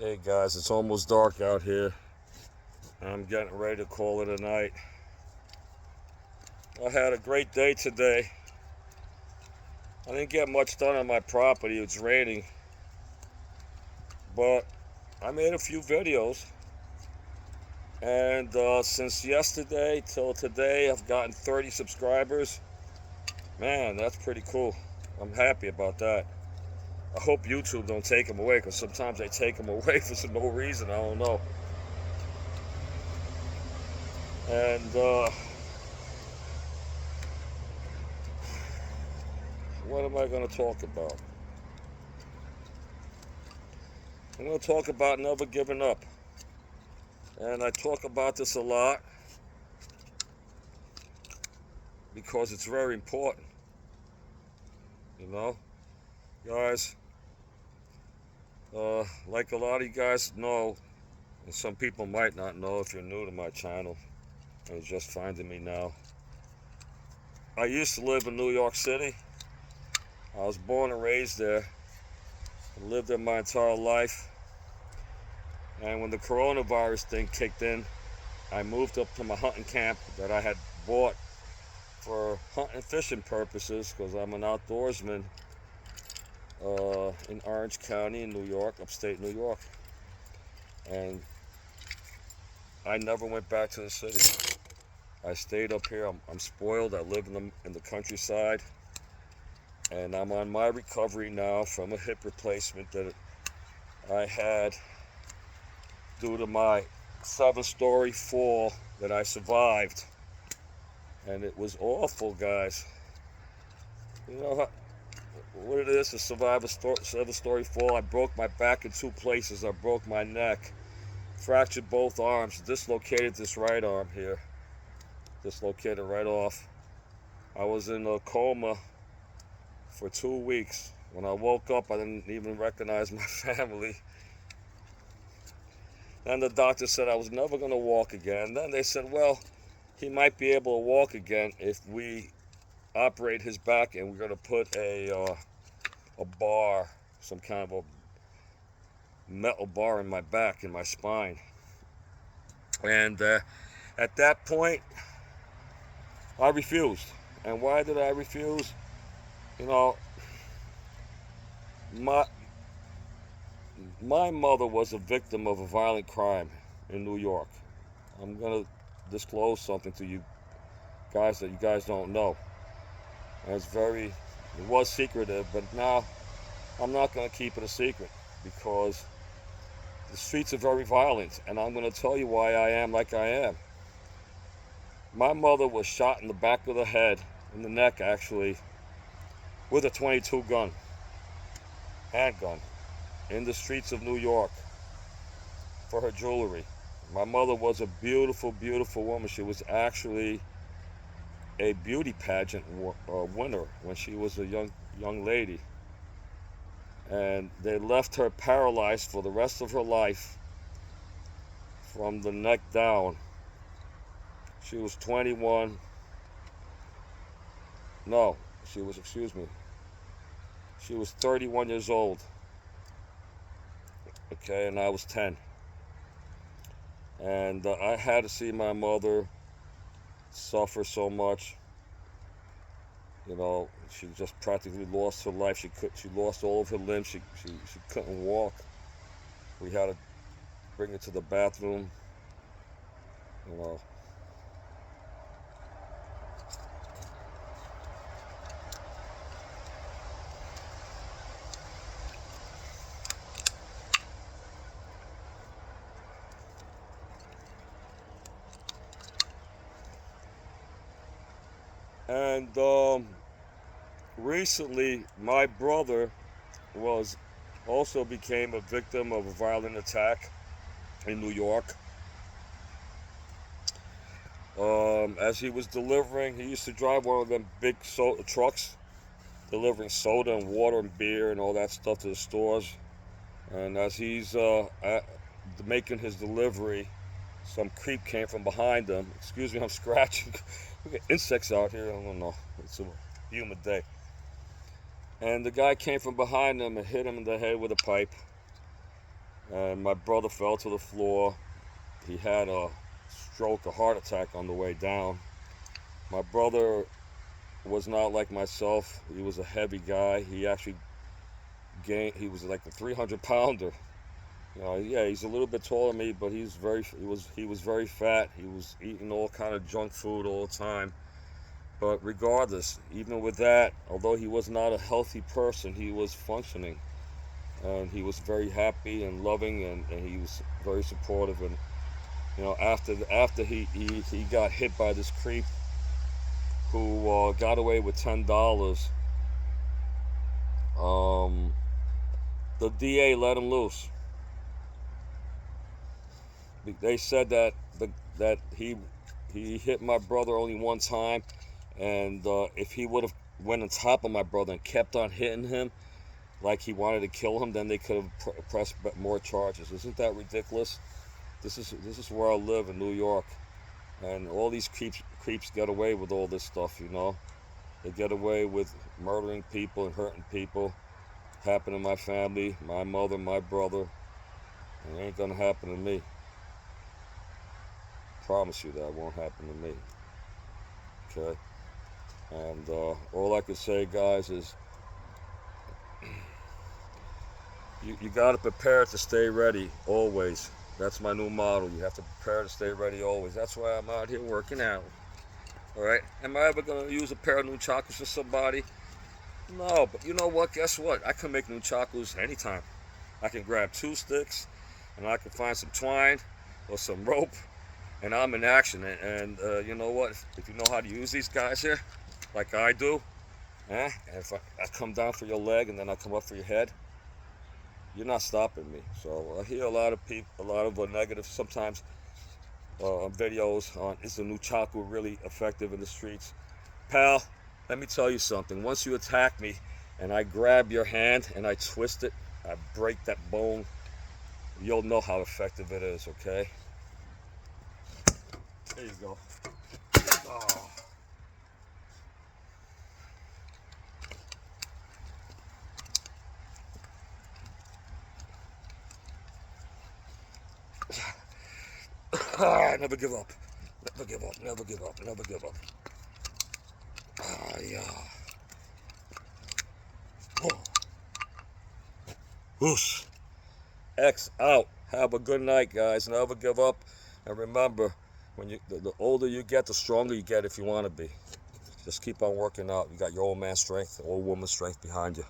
Hey guys, it's almost dark out here. I'm getting ready to call it a night. I had a great day today. I didn't get much done on my property. It's raining. But I made a few videos. And since yesterday till today, I've gotten 30 subscribers. Man, that's pretty cool. I'm happy about that. I hope YouTube don't take them away, because sometimes they take them away for no reason. I don't know. And what am I going to talk about? I'm going to talk about never giving up. And I talk about this a lot because it's very important. You know, guys, like a lot of you guys know, and some people might not know if you're new to my channel and you're just finding me now. I used to live in New York City. I was born and raised there. I lived there my entire life. And when the coronavirus thing kicked in, I moved up to my hunting camp that I had bought for hunting and fishing purposes, because I'm an outdoorsman in Orange County in New York, upstate New York. And I never went back to the city. I stayed up here. I'm spoiled. I live in the countryside. And I'm on my recovery now from a hip replacement that I had due to my 7-story fall that I survived. And it was awful, guys. You know what it is to survive a 7-story fall? I broke my back in 2 places. I broke my neck, fractured both arms, dislocated this right arm here, dislocated right off. I was in a coma for 2 weeks. When I woke up, I didn't even recognize my family. Then the doctor said I was never going to walk again. Then they said, well, he might be able to walk again if we operate his back, and we're going to put a bar, some kind of a metal bar in my back, in my spine. And at that point, I refused. And why did I refuse? You know, my mother was a victim of a violent crime in New York. I'm going to disclose something to you guys that you guys don't know. And it was secretive, but now I'm not going to keep it a secret, because the streets are very violent, and I'm going to tell you why I am like I am. My mother was shot in the back of the head, in the neck actually, with a .22 gun, handgun, in the streets of New York for her jewelry. My mother was a beautiful, beautiful woman. She was actually a beauty pageant winner when she was a young lady. And they left her paralyzed for the rest of her life from the neck down. She was 21. No, excuse me. She was 31 years old. Okay, and I was 10. And I had to see my mother suffer so much. You know, she just practically lost her life. She lost all of her limbs. She couldn't walk. We had to bring her to the bathroom. You know. And recently, my brother became a victim of a violent attack in New York. As he was delivering, he used to drive one of them big trucks, delivering soda and water and beer and all that stuff to the stores. And as he's making his delivery, some creep came from behind him. Excuse me, I'm scratching. We got insects out here. I don't know. It's a humid day. And the guy came from behind him and hit him in the head with a pipe. and my brother fell to the floor. He had a stroke, a heart attack on the way down. My brother was not like myself. He was a heavy guy. He actually he was like a 300 pounder. Yeah, he's a little bit taller than me, but he was very fat. He was eating all kind of junk food all the time. But regardless, even with that, although he was not a healthy person, he was functioning, and he was very happy and loving, and he was very supportive. And after he got hit by this creep who got away with $10, the DA let him loose. They said that he hit my brother only one time, and if he would have went on top of my brother and kept on hitting him like he wanted to kill him, then they could have pressed more charges. Isn't that ridiculous? This is where I live in New York, and all these creeps get away with all this stuff. They get away with murdering people and hurting people. Happened to my family, my mother, my brother. It ain't gonna happen to me. Promise you that won't happen to me. Okay? And all I can say, guys, is you got to prepare to stay ready always. That's my new motto. You have to prepare to stay ready always. That's why I'm out here working out. All right? Am I ever going to use a pair of nunchakus for somebody? No, but you know what? Guess what? I can make nunchakus anytime. I can grab 2 sticks, and I can find some twine or some rope, and I'm in action. And you know what? If you know how to use these guys here, like I do, and if I come down for your leg and then I come up for your head, you're not stopping me. So I hear a lot of negative sometimes videos on, is the nunchaku really effective in the streets? Pal, let me tell you something. Once you attack me and I grab your hand and I twist it, I break that bone, you'll know how effective it is, okay? There you go. Oh. Never give up. Never give up. Never give up. Never give up. Yeah. Oh. Whoosh. X out. Have a good night, guys. Never give up. And remember, when the older you get, the stronger you get if you want to be. Just keep on working out. You got your old man strength, old woman strength behind you.